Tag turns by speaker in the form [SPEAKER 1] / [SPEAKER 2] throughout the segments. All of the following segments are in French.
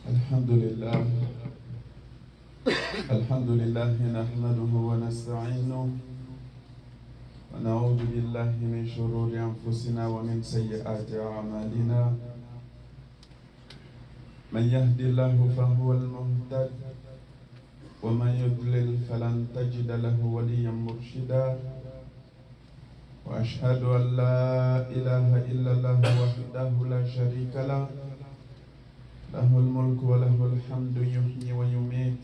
[SPEAKER 1] الحمد لله الحمد لله نحمده ونستعينه ونعوذ بالله من شرور أنفسنا ومن سيئات أعمالنا. من يهد الله فهو المهتد ومن يضلل فلن تجد له وليا مرشدا. وأشهد أن لا إله إلا الله وحده لا شريك له، له الملك وله الحمد يحيي ويميت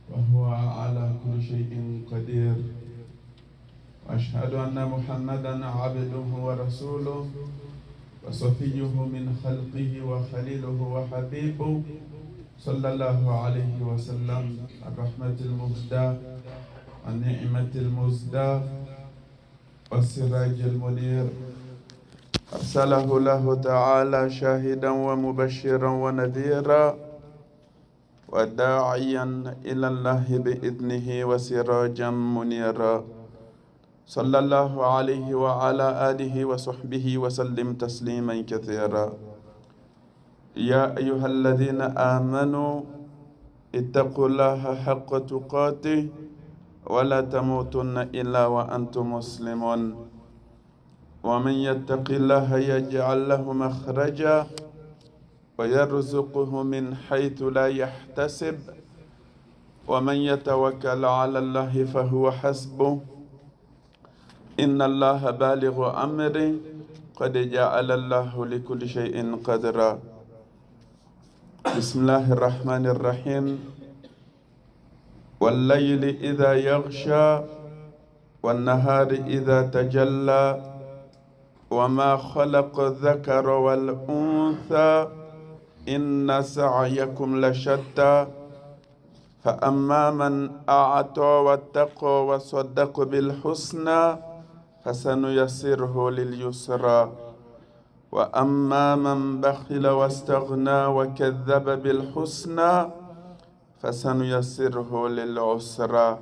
[SPEAKER 1] وهو على كل شيء قدير. وأشهد أن محمدا عبده ورسوله وصفيه من خلقه وخليله وحبيبه صلى الله عليه وسلم، الرحمة المهداة والنعمة المزداة والسراج المنير. أرسله الله تعالى شاهدا ومبشرا ونذيرا وداعيا إلى الله بإذنه وسراجا منيرا. صلى الله عليه وعلى آله وصحبه وسلم تسليما كثيرا. يا أيها الذين آمنوا اتقوا الله حق تقاته ولا تموتن إلا وأنتم مسلمون. ومن يتق الله يجعل له مخرجا ويرزقه من حيث لا يحتسب ومن يتوكل على الله فهو حسبه إن الله بالغ أمره قد جعل الله لكل شيء قدرا. بسم الله الرحمن الرحيم. والليل إذا يغشى والنهار إذا تجلى وما خلق الذكر والأنثى إن سعيكم لشتى فأما من أعطى واتقى وصدق بالحسنى فسنيسره لليسرى وأما من بخل واستغنى وكذب بالحسنى فسنيسره للعسرى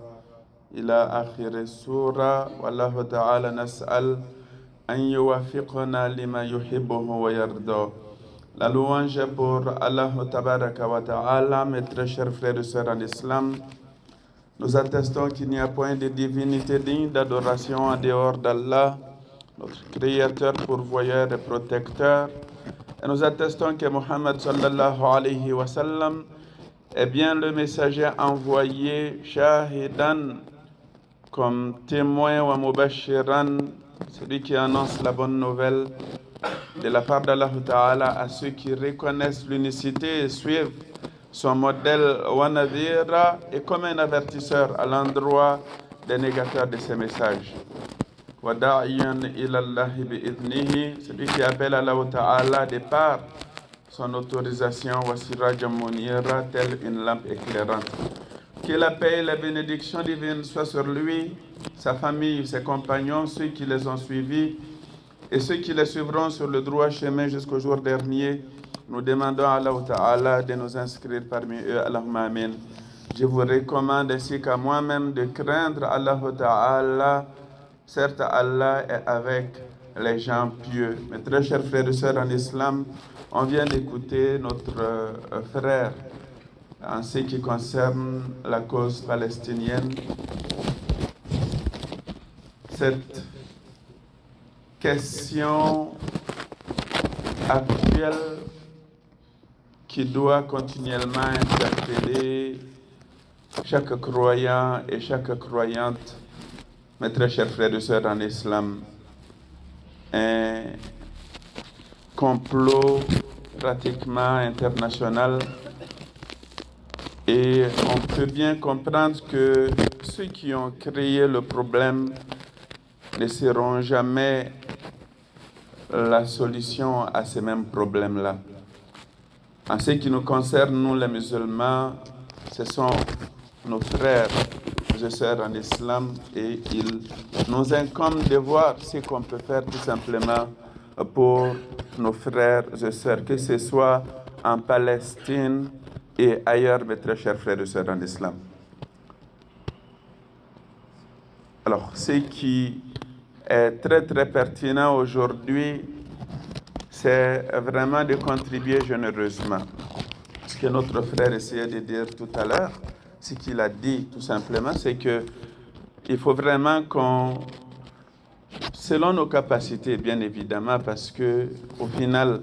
[SPEAKER 1] إلى آخر السورة. والله تعالى نسأل أن يوفقنا لما يحبه ويرضى. La louange est pour Allah Tabaraka wa Ta'ala. Mes très chers frères et sœurs en islam, nous attestons qu'il n'y a point de divinité digne d'adoration en dehors d'Allah, notre Créateur, pourvoyeur et protecteur. Et nous attestons que Muhammad sallallahu alayhi wa sallam est bien le messager envoyé, shahidan, comme témoin wa mubashiran, celui qui annonce la bonne nouvelle de la part d'Allah Ta'ala à ceux qui reconnaissent l'unicité et suivent son modèle wa nadhira, et comme un avertisseur à l'endroit des négateurs de ces messages. Wa da'iyan ila Allahi bi'idnihi, celui qui appelle Allah Ta'ala de par son autorisation, wa sirajan munira, telle une lampe éclairante. Que la paix et la bénédiction divine soient sur lui, sa famille, ses compagnons, ceux qui les ont suivis et ceux qui les suivront sur le droit chemin jusqu'au jour dernier. Nous demandons à Allah Ta'ala de nous inscrire parmi eux. Allahumma amin. Je vous recommande ainsi qu'à moi-même de craindre Allah Ta'ala. Certes, Allah est avec les gens pieux. Mes très chers frères et sœurs en islam, on vient d'écouter notre frère en ce qui concerne la cause palestinienne. Cette question actuelle qui doit continuellement interpeller chaque croyant et chaque croyante, mes très chers frères et sœurs en islam, un complot pratiquement international. Et on peut bien comprendre que ceux qui ont créé le problème ne seront jamais la solution à ces mêmes problèmes-là. En ce qui nous concerne, nous les musulmans, ce sont nos frères et sœurs en islam, et il nous incombe de voir ce qu'on peut faire tout simplement pour nos frères et sœurs, que ce soit en Palestine et ailleurs, mes très chers frères et sœurs en islam. Alors, ce qui est très très pertinent aujourd'hui, c'est vraiment de contribuer généreusement. Parce que notre frère essayait de dire tout à l'heure, ce qu'il a dit tout simplement, c'est que il faut vraiment qu'on, selon nos capacités, bien évidemment, parce que au final,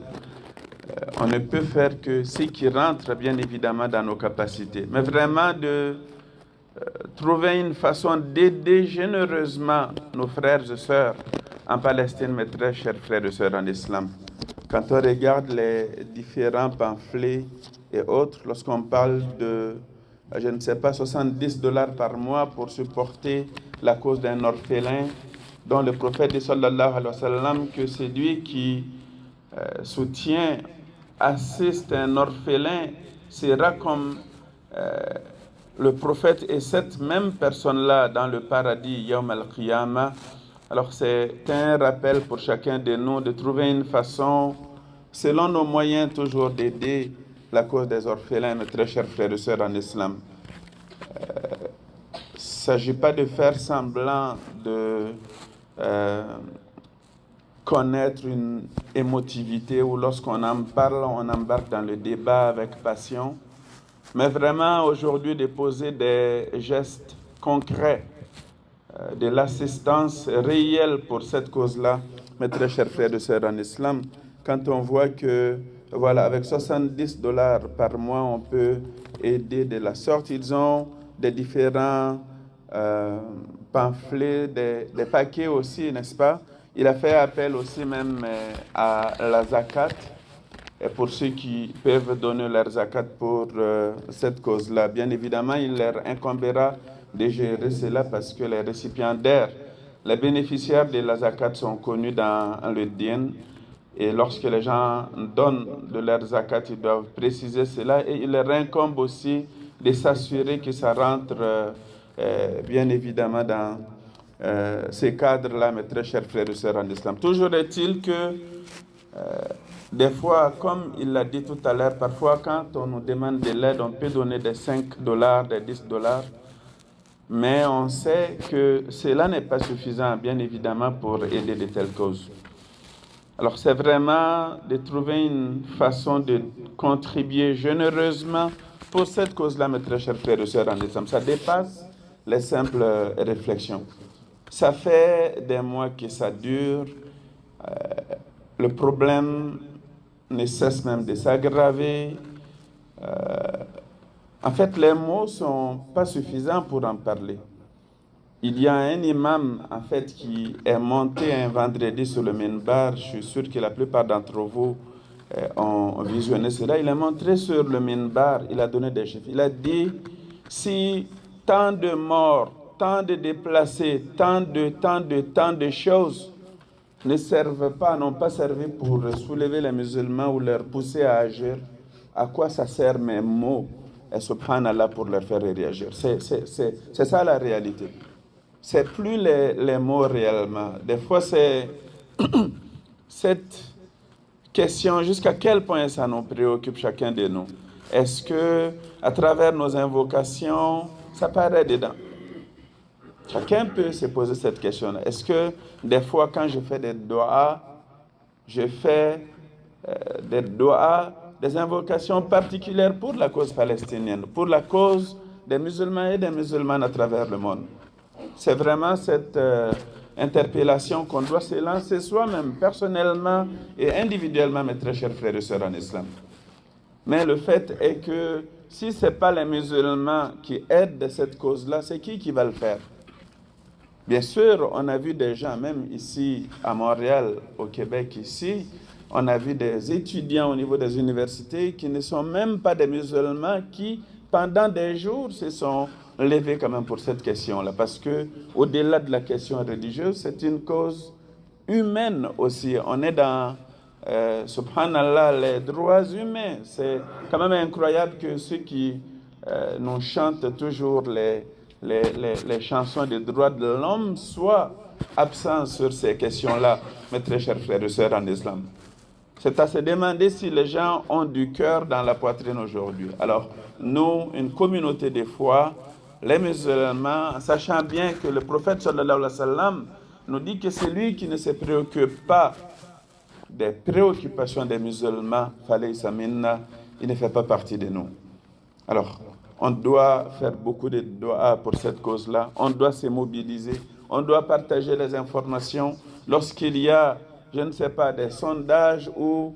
[SPEAKER 1] on ne peut faire que ce qui rentre, bien évidemment, dans nos capacités, mais vraiment de trouver une façon d'aider généreusement nos frères et sœurs en Palestine, mes très chers frères et sœurs en islam. Quand on regarde les différents pamphlets et autres, lorsqu'on parle de, je ne sais pas, $70 par mois pour supporter la cause d'un orphelin, dont le prophète dit, sallallahu alayhi wa sallam, que c'est lui qui soutient, assiste un orphelin, sera comme le prophète et cette même personne-là dans le paradis, Yawm al-Qiyamah. Alors c'est un rappel pour chacun de nous de trouver une façon, selon nos moyens toujours, d'aider la cause des orphelins, mes très chers frères et sœurs en islam. Il ne s'agit pas de faire semblant de connaître une émotivité ou lorsqu'on en parle, on embarque dans le débat avec passion, mais vraiment aujourd'hui de poser des gestes concrets, de l'assistance réelle pour cette cause-là, mes très chers frères et sœurs en islam. Quand on voit que, voilà, avec $70 par mois, on peut aider de la sorte. Ils ont des différents pamphlets, des paquets aussi, n'est-ce pas? Il a fait appel aussi même à la zakat, et pour ceux qui peuvent donner leur zakat pour cette cause-là. Bien évidemment, il leur incombera de gérer cela parce que les récipiendaires, les bénéficiaires de la zakat sont connus dans le din. Et lorsque les gens donnent de leur zakat, ils doivent préciser cela. Et il leur incombe aussi de s'assurer que ça rentre bien évidemment dans ces cadres-là, mes très chers frères et sœurs en islam. Toujours est-il que des fois, comme il l'a dit tout à l'heure, parfois quand on nous demande de l'aide, on peut donner des $5, des $10, mais on sait que cela n'est pas suffisant, bien évidemment, pour aider de telles causes. Alors c'est vraiment de trouver une façon de contribuer généreusement pour cette cause-là, mes très chers frères et sœurs en islam. Ça dépasse les simples réflexions. Ça fait des mois que ça dure. Le problème ne cesse même de s'aggraver. En fait, les mots ne sont pas suffisants pour en parler. Il y a un imam, en fait, qui est monté un vendredi sur le minbar. Je suis sûr que la plupart d'entre vous ont visionné cela. Il est montré sur le minbar, il a donné des chiffres. Il a dit, si tant de morts, tant de déplacés, tant de choses ne servent pas, n'ont pas servi pour soulever les musulmans ou leur pousser à agir, à quoi ça sert mes mots, et subhanallah, pour leur faire réagir? C'est ça la réalité. C'est plus les mots réellement. Des fois, c'est cette question, jusqu'à quel point ça nous préoccupe chacun de nous. Est-ce que, à travers nos invocations, ça paraît dedans? Chacun peut se poser cette question-là. Est-ce que, des fois, quand je fais des doigts, je fais des doigts, des invocations particulières pour la cause palestinienne, pour la cause des musulmans et des musulmanes à travers le monde? C'est vraiment cette interpellation qu'on doit se lancer soi-même, personnellement et individuellement, mes très chers frères et sœurs en islam. Mais le fait est que si ce n'est pas les musulmans qui aident de cette cause-là, c'est qui va le faire? Bien sûr, on a vu des gens, même ici à Montréal, au Québec, ici, on a vu des étudiants au niveau des universités qui ne sont même pas des musulmans qui, pendant des jours, se sont levés quand même pour cette question-là. Parce que, au-delà de la question religieuse, c'est une cause humaine aussi. On est dans, subhanallah, les droits humains. C'est quand même incroyable que ceux qui nous chantent toujours les chansons des droits de l'homme soient absents sur ces questions-là, mes très chers frères et sœurs en islam. C'est à se demander si les gens ont du cœur dans la poitrine aujourd'hui. Alors, nous, une communauté de foi, les musulmans, sachant bien que le prophète sallallahu alayhi wa sallam nous dit que celui qui ne se préoccupe pas des préoccupations des musulmans, falaysa minna, il ne fait pas partie de nous. Alors, on doit faire beaucoup de doigts pour cette cause-là. On doit se mobiliser. On doit partager les informations. Lorsqu'il y a, je ne sais pas, des sondages ou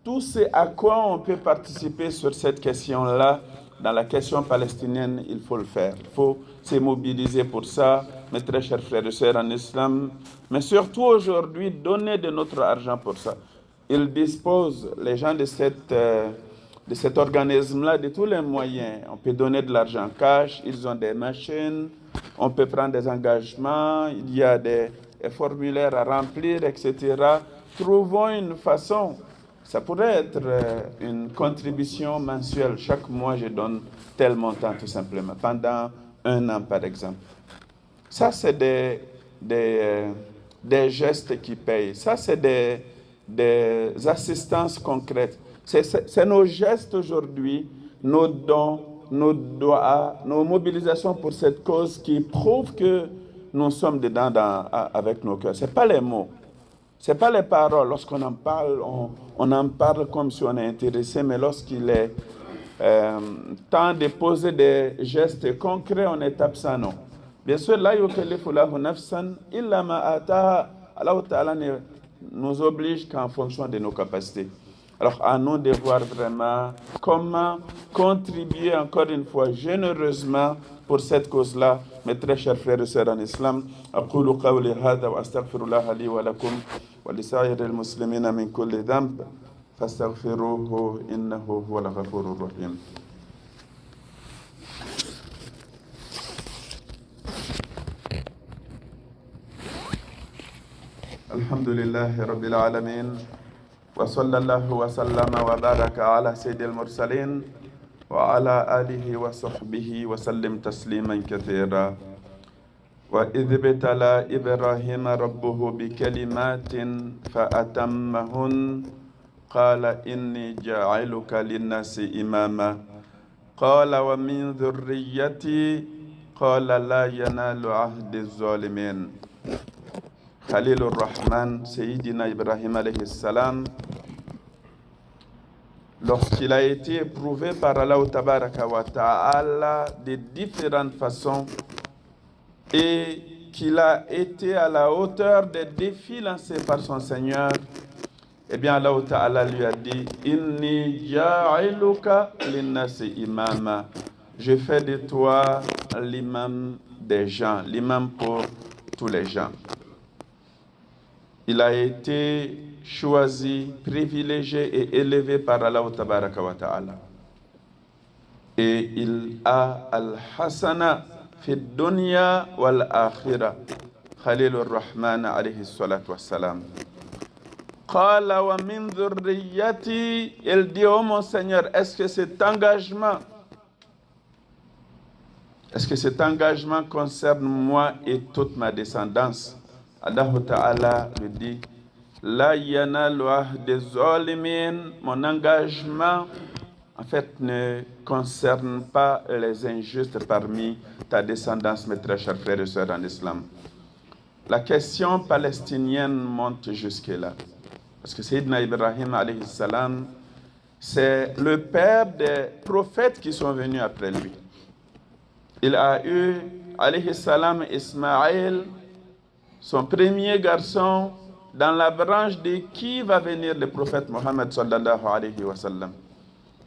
[SPEAKER 1] tout ce à quoi on peut participer sur cette question-là, dans la question palestinienne, il faut le faire. Il faut se mobiliser pour ça, mes très chers frères et sœurs en islam, mais surtout aujourd'hui, donner de notre argent pour ça. Ils disposent, les gens de cet organisme-là, de tous les moyens. On peut donner de l'argent cash, ils ont des machines, on peut prendre des engagements, il y a des formulaires à remplir, etc. Trouvons une façon. Ça pourrait être une contribution mensuelle. Chaque mois, je donne tel montant, tout simplement, pendant 1 an, par exemple. Ça, c'est des gestes qui payent. Ça, c'est des assistances concrètes. C'est nos gestes aujourd'hui, nos dons, nos doigts, nos mobilisations pour cette cause qui prouvent que nous sommes dedans avec nos cœurs. Ce n'est pas les mots, ce n'est pas les paroles. Lorsqu'on en parle, on en parle comme si on est intéressé, mais lorsqu'il est temps de poser des gestes concrets, on est absent, non. Bien sûr, la yukallifu lahu nafsan illa ma ataha. Allah Ta'ala nous oblige qu'en fonction de nos capacités. Alors, à nous de voir vraiment comment contribuer encore une fois généreusement pour cette cause-là. Mes très chers frères et sœurs en islam, أقول قولي هذا وأستغفر الله لي ولكم ولسائر المسلمين من كل ذنب فاستغفروه إنه هو الغفور الرحيم. الحمد لله رب العالمين وصلى الله وسلم وبارك على سيد المرسلين وعلى آله وصحبه وسلم تسليما كثيرا. وإذ ابتلى إبراهيم ربه بكلمات فأتمهن قال إني جاعلك للناس إماما قال ومن ذريتي قال لا ينال عهد الظالمين. Khalil al-Rahman, Sayyidina Ibrahim alayhi salam, lorsqu'il a été éprouvé par Allah tabaraka wa ta'ala de différentes façons et qu'il a été à la hauteur des défis lancés par son Seigneur, eh bien Allah ta'ala lui a dit Inni ja'iluka linnasi imama. Je fais de toi l'imam des gens, l'imam pour tous les gens. Il a été choisi, privilégié et élevé par Allah tabaraka wa ta'ala. Et il a al-hasana fi dunya wal akhirah. Khalil al-Rahman alayhi salatu wassalam. Qala wa min dhurriyyati. Il dit, oh mon Seigneur, est-ce que cet engagement concerne moi et toute ma descendance? Allah Ta'ala lui dit La yanalu ahdi zalimin. Mon engagement en fait ne concerne pas les injustes parmi ta descendance, mes très chers frères et sœurs en islam. La question palestinienne monte jusque-là. Parce que Sayyidina Ibrahim alayhi salam, c'est le père des prophètes qui sont venus après lui. Il a eu alayhi salam Ismaël, son premier garçon, dans la branche de qui va venir le prophète Mohammed sallallahu alayhi wa sallam.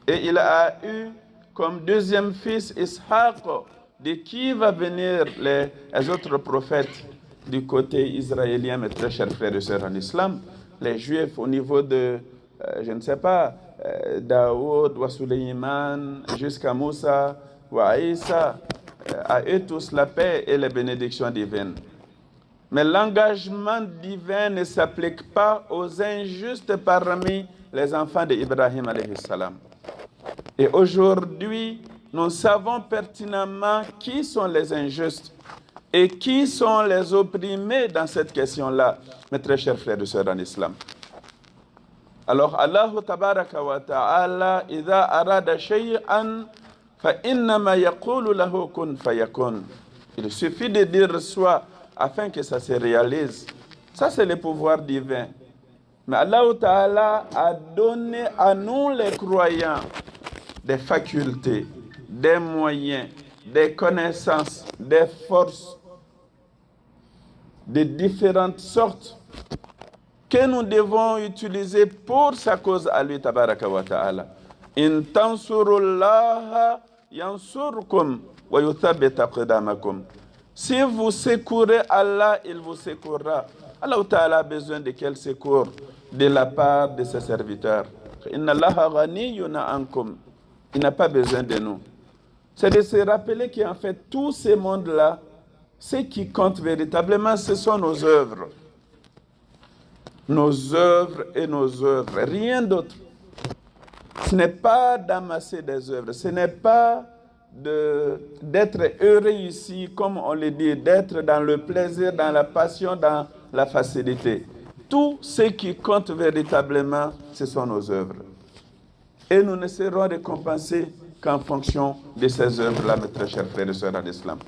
[SPEAKER 1] Et il a eu comme deuxième fils Ishaq, de qui va venir les autres prophètes du côté israélien, mes très chers frères et sœurs en islam, les juifs au niveau de, je ne sais pas, Daoud, wa Suleiman, jusqu'à Moussa, wa Isa, à eux tous la paix et les bénédictions divines. Mais l'engagement divin ne s'applique pas aux injustes parmi les enfants d'Ibrahim alayhi salam. Et aujourd'hui, nous savons pertinemment qui sont les injustes et qui sont les opprimés dans cette question-là, mes très chers frères et sœurs en islam. Alors, Allah tabaraka wa ta'ala, idha arada shay'an, fa innama yaqulu lahu kun fayakun. Il suffit de dire soit afin que ça se réalise. Ça, c'est le pouvoir divin. Mais Allah Ta'ala a donné à nous les croyants des facultés, des moyens, des connaissances, des forces de différentes sortes que nous devons utiliser pour sa cause à lui, tabaraka wa ta'ala. In tansurullaha yansurkum wa yuthabbit aqdamakum. Si vous secourez Allah, il vous secourra. Allah Ta'ala a besoin de quel secours? De la part de ses serviteurs. Inna Allaha ghaniyyun ankum. Il n'a pas besoin de nous. C'est de se rappeler qu'en fait, tous ces mondes-là, ce qui compte véritablement, ce sont nos œuvres. Nos œuvres et nos œuvres, rien d'autre. Ce n'est pas d'amasser des œuvres, ce n'est pas d'être heureux ici, comme on le dit, d'être dans le plaisir, dans la passion, dans la facilité. Tout ce qui compte véritablement, ce sont nos œuvres. Et nous ne serons récompensés qu'en fonction de ces œuvres-là, mes très chers frères et sœurs en islam.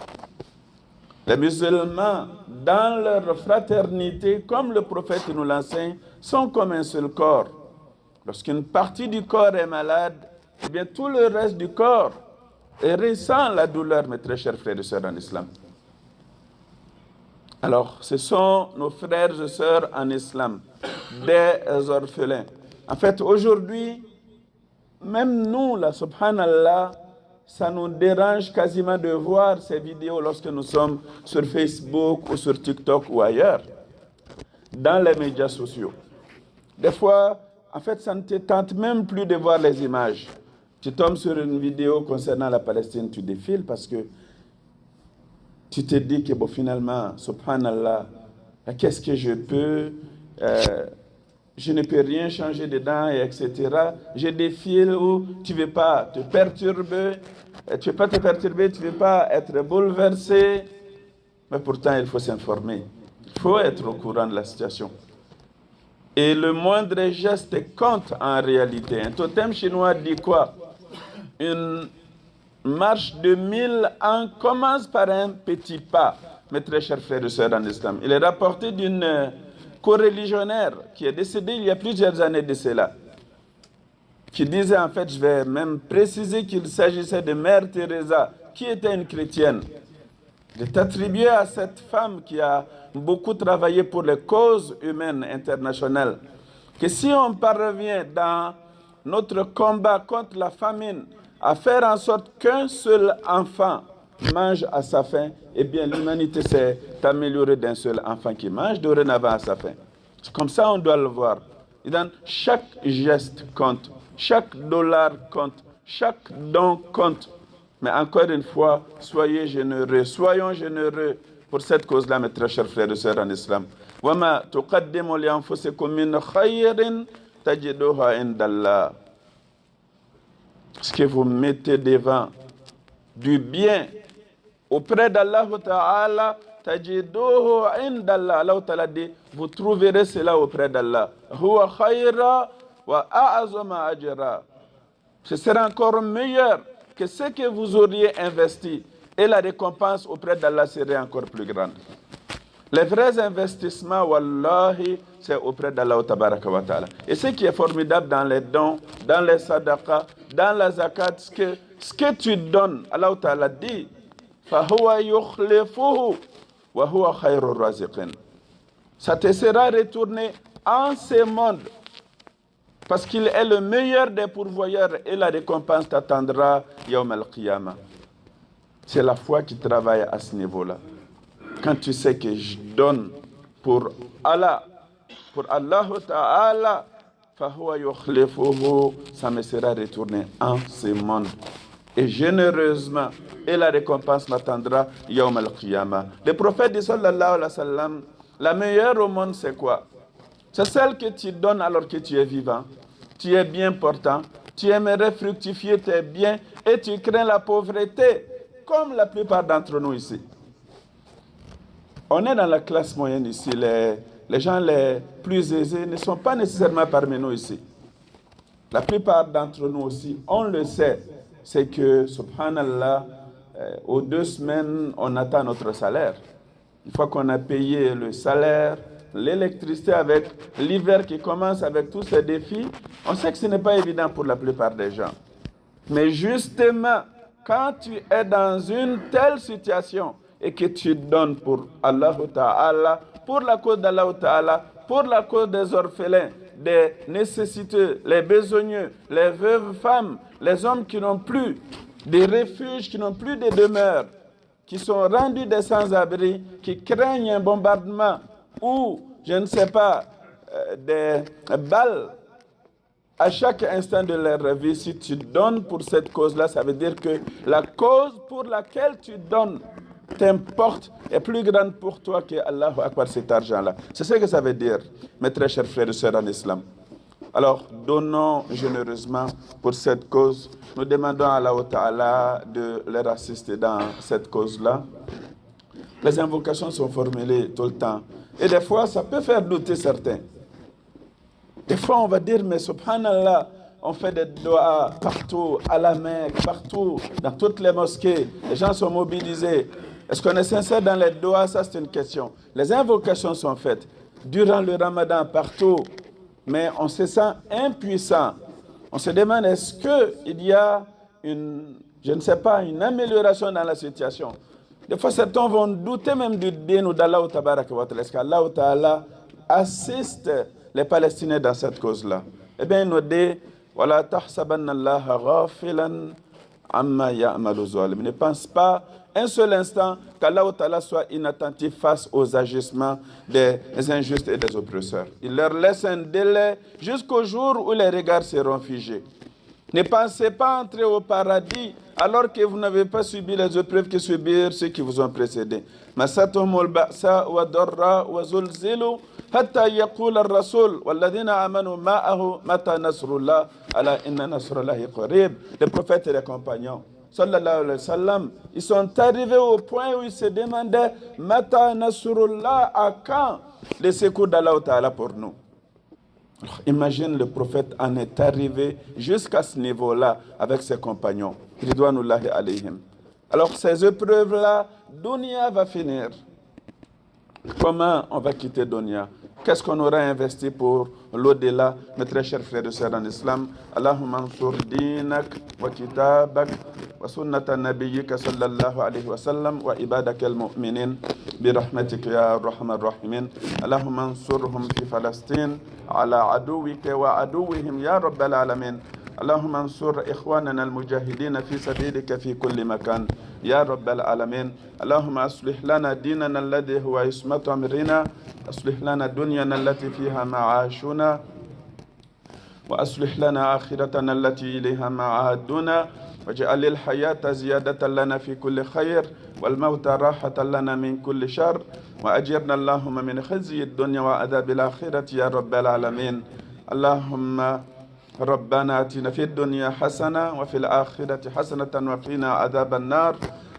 [SPEAKER 1] Les musulmans, dans leur fraternité, comme le prophète nous l'enseigne, sont comme un seul corps. Lorsqu'une partie du corps est malade, eh bien tout le reste du corps ressent la douleur, mes très chers frères et sœurs en islam. Alors, ce sont nos frères et sœurs en islam, des orphelins. En fait, aujourd'hui, même nous, là, subhanallah, ça nous dérange quasiment de voir ces vidéos lorsque nous sommes sur Facebook ou sur TikTok ou ailleurs, dans les médias sociaux. Des fois, en fait, ça ne te tente même plus de voir les images. Tu tombes sur une vidéo concernant la Palestine, tu défiles parce que tu te dis que bon, finalement, subhanallah, qu'est-ce que je peux, je ne peux rien changer dedans, et etc. Je défile où tu ne veux pas te perturber, tu ne veux pas te perturber, tu ne veux pas être bouleversé, mais pourtant il faut s'informer, il faut être au courant de la situation. Et le moindre geste compte en réalité. Un totem chinois dit quoi? Une marche de 1000 ans commence par un petit pas, mes très chers frères et sœurs en islam. Il est rapporté d'une co-religionnaire qui est décédée il y a plusieurs années de cela, qui disait, en fait, je vais même préciser qu'il s'agissait de Mère Teresa, qui était une chrétienne. Il est attribué à cette femme qui a beaucoup travaillé pour les causes humaines internationales, que si on parvient dans notre combat contre la famine à faire en sorte qu'un seul enfant mange à sa faim, eh bien l'humanité s'est améliorée d'un seul enfant qui mange dorénavant à sa faim. C'est comme ça on doit le voir. Et donc, chaque geste compte, chaque dollar compte, chaque don compte. Mais encore une fois, soyez généreux, soyons généreux pour cette cause-là, mes très chers frères et sœurs en islam. وَمَا تُقَدِّمُوا لِأَنفُسِكُم مِّنْ خَيْرٍ تَجِدُوهُ عِندَ اللَّهِ. Ce que vous mettez devant du bien auprès d'Allah Ta'ala, tajiduhu indallah. Allah Ta'ala dit, vous trouverez cela auprès d'Allah. Huwa khayra wa a'azama ajra. Ce sera encore meilleur que ce que vous auriez investi. Et la récompense auprès d'Allah serait encore plus grande. Les vrais investissements, wallahi, c'est auprès d'Allah Tabaraka wa Ta'ala. Et ce qui est formidable dans les dons, dans les sadaqas, dans la zakat, ce que tu donnes, Allah Ta'ala dit, فَهُوَ يُخْلِفُهُ وَهُوَ خَيْرُ الرَّازِقِينَ. Ça te sera retourné en ce monde, parce qu'il est le meilleur des pourvoyeurs et la récompense t'attendra Yawm al-Qiyamah. C'est la foi qui travaille à ce niveau-là. Quand tu sais que je donne pour Allah Ta'ala, ça me sera retourné en ce monde. Et généreusement, et la récompense m'attendra Yawm al-Qiyamah. Le prophète dit sallallahu alayhi wa sallam, la meilleure au monde c'est quoi? C'est celle que tu donnes alors que tu es vivant, tu es bien portant, tu aimerais fructifier tes biens et tu crains la pauvreté, comme la plupart d'entre nous ici. On est dans la classe moyenne ici. Les gens les plus aisés ne sont pas nécessairement parmi nous ici. La plupart d'entre nous aussi, on le sait, c'est que, subhanallah, aux 2 semaines, on attend notre salaire. Une fois qu'on a payé le salaire, l'électricité, avec l'hiver qui commence, avec tous ces défis, on sait que ce n'est pas évident pour la plupart des gens. Mais justement, quand tu es dans une telle situation et que tu donnes pour Allah Ta'ala, pour la cause d'Allah Ta'ala, pour la cause des orphelins, des nécessiteux, les besogneux, les veuves femmes, les hommes qui n'ont plus de refuge, qui n'ont plus de demeure, qui sont rendus des sans-abri, qui craignent un bombardement ou, je ne sais pas, des balles à chaque instant de leur vie. Si tu donnes pour cette cause-là, ça veut dire que la cause pour laquelle tu donnes t'importe est plus grande pour toi que Allahu Akbar, cet argent-là. C'est ce que ça veut dire, mes très chers frères et sœurs en islam. Alors, donnons généreusement pour cette cause. Nous demandons à Allah Ta'ala de les assister dans cette cause-là. Les invocations sont formulées tout le temps. Et des fois, ça peut faire douter certains. Des fois, on va dire, mais subhanallah, on fait des doigts partout, à la Mecque, partout, dans toutes les mosquées. Les gens sont mobilisés. Est-ce qu'on est sincère dans les doigts? Ça, c'est une question. Les invocations sont faites durant le ramadan, partout. Mais on se sent impuissant. On se demande, est-ce qu'il y a une amélioration dans la situation? Des fois, certains vont douter même du din d'Allah Tabaraka wa Ta'ala. Est-ce qu'Allah Ta'ala assiste les Palestiniens dans cette cause-là? Eh bien, il nous dit, وَلَا تَحْسَبَنَّ اللَّهَ غَافِلًا عَمَّا يَعْمَلُ الظَّالِمُونَ. Ne pense pas un seul instant qu'Allah Ta'ala soit inattentif face aux agissements des injustes et des oppresseurs. Il leur laisse un délai jusqu'au jour où les regards seront figés. Ne pensez pas entrer au paradis alors que vous n'avez pas subi les épreuves que subirent ceux qui vous ont précédés. مَسَّتْهُمُ الْبَأْسَاءُ وَالضَّرَّاءُ وَزُلْزِلُوا حَتَّى يَقُولَ الرَّسُولُ وَالَّذِينَ آمَنُوا مَعَهُ مَتَى نَصْرُ اللَّهِ أَلَا إِنَّ نَصْرَ اللَّهِ قَرِيبٌ. Les prophètes et les compagnons, sallallahu alayhi wa sallam, ils sont arrivés au point où ils se demandaient Mata Nasrullah, à quand le secours d'Allah Ta'ala pour nous? Alors, imagine, le prophète en est arrivé jusqu'à ce niveau-là avec ses compagnons. Ridwanullahi alayhim. Alors ces épreuves-là, Dunya va finir. Comment on va quitter Dunya? Qu'est-ce qu'on aura investi pour l'au-delà? Mes très chers frères et sœurs en islam, Allahumma ansur dinak wa kitabak wa sunnata nabiyyika sallallahu alayhi wa sallam wa ibadak al-mu'minin bi rahmatika ya arhamar rahimin. Allahumma ansurhum fi Palestine ala aduwika wa aduwihim ya rabbal alamin. اللهم انصر إخواننا المجاهدين في سبيلك في كل مكان يا رب العالمين. اللهم أصلح لنا ديننا الذي هو عصمة أمرنا، أصلح لنا دنيانا التي فيها معاشنا، وأصلح لنا آخرتنا التي إليها معادنا، واجعل الحياة زيادة لنا في كل خير والموت راحة لنا من كل شر، وأجرنا اللهم من خزي الدنيا وعذاب الآخرة يا رب العالمين. اللهم ربنا آتنا في الدنيا حسنة وفي الآخرة حسنة وقنا عذاب النار.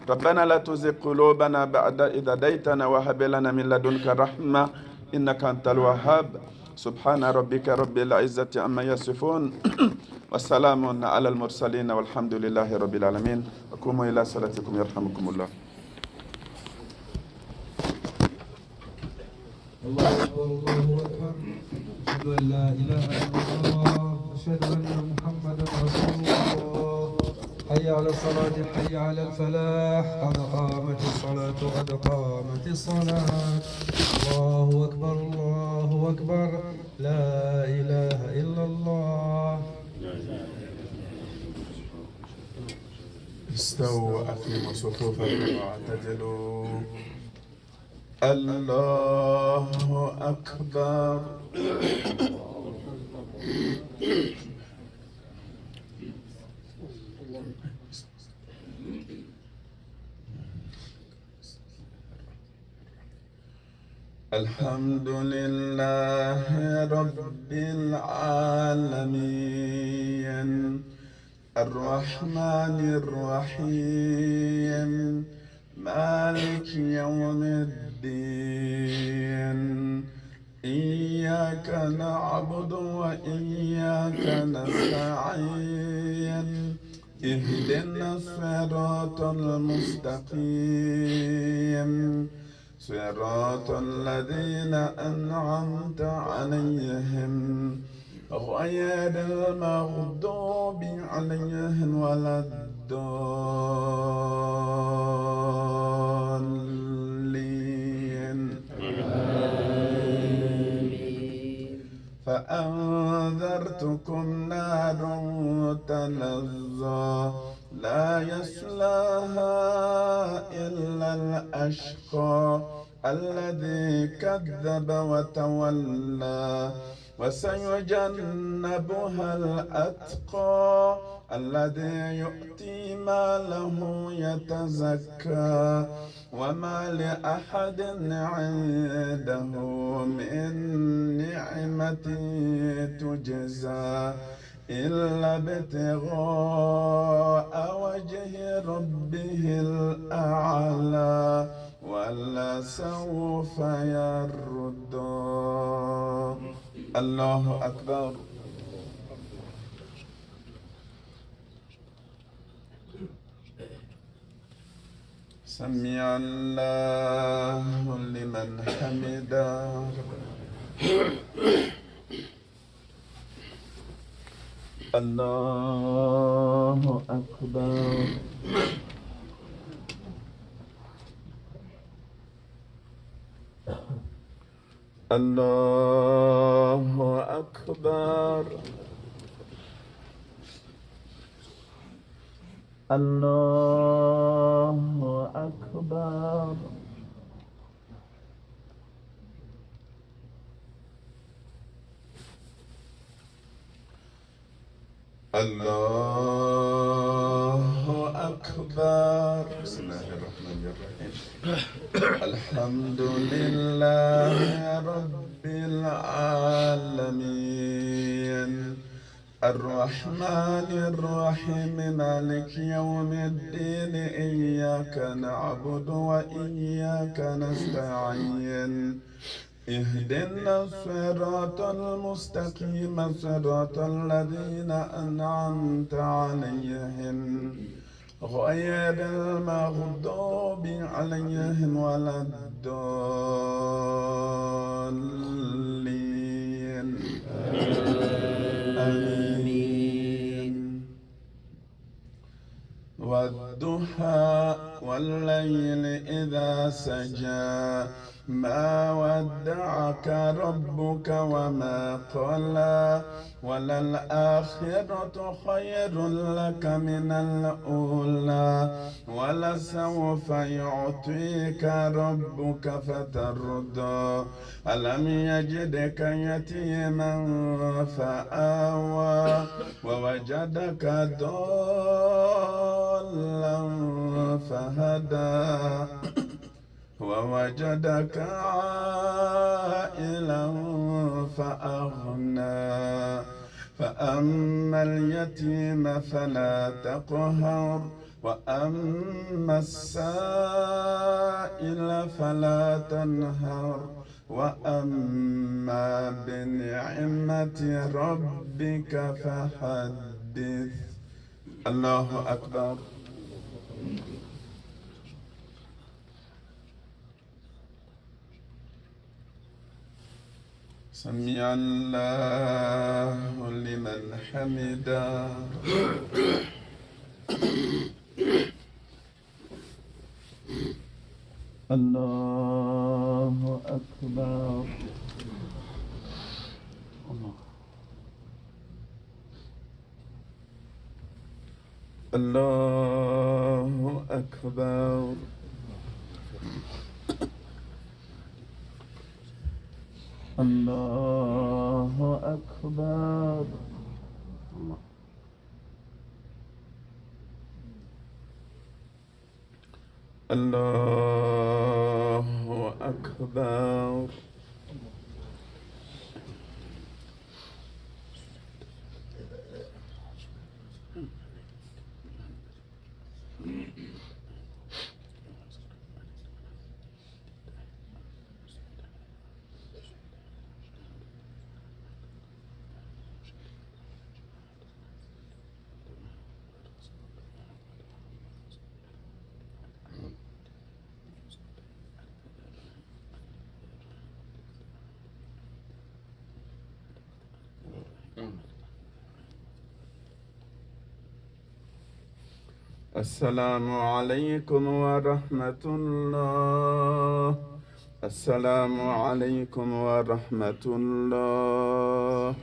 [SPEAKER 1] ربنا لا تزغ قلوبنا بعد إذ هديتنا وهب لنا من لدنك رحمة إنك أنت الوهاب. سبحان ربك رب العزة عما يصفون والسلام على المرسلين والحمد لله رب العالمين. وقوموا إلى صلاتكم يرحمكم الله.
[SPEAKER 2] الله أكبر الله أكبر. أشهد أن لا إله إلا الله، أشهد أن محمدا رسول الله. حي على الصلاة، حي على الفلاح، قد قامت الصلاة، قد قامت الصلاة. الله أكبر الله أكبر، لا إله إلا الله.
[SPEAKER 1] استووا أقيموا صفوفكم واعتدلوا. الله أكبر. الحمد لله رب العالمين الرحمن الرحيم مالك يوم الدين إياك نعبد وإياك نستعين اهدنا الصراط المستقيم صراط الذين أنعمت عليهم غير المغضوب عليهم ولا الضالين. فأنذرتكم نارا تلظى لا يصلاها إلا الأشقى الذي كذب وتولى وسيجنبها الأتقى الذي يؤتي ماله يتزكى وما لأحد عنده من نعمة تجزى إلا ابتغاء وجه ربه الأعلى ولسوف يرضى. الله أكبر. سمع الله لمن حمده. الله أكبر. الله أكبر. الله أكبر. الله أكبر. بسم الله الرحمن الرحيم. الحمد لله رب العالمين الرحمن الرحيم مالك يوم الدين إياك نعبد وإياك نستعين اهدنا الصراط المستقيم صراط الذين أنعمت عليهم غير المغضوب عليهم ولا الضالين. آمين. والضحى والليل إذا سجى ما ودعك ربك وما قلى وللآخرة خير لك من الأولى ولسوف يعطيك ربك فترضى. ألم يجدك يتيما فآوى ووجدك ضالا فهدى ووجدك عائلا فأغنى فأما اليتيم فلا تقهر وأما السائل فلا تنهر وأما بنعمة ربك فحدث. الله أكبر. سمع الله لمن حمده. الله أكبر. الله أكبر. الله أكبر. الله أكبر. السلام عليكم ورحمة الله. السلام عليكم ورحمة الله.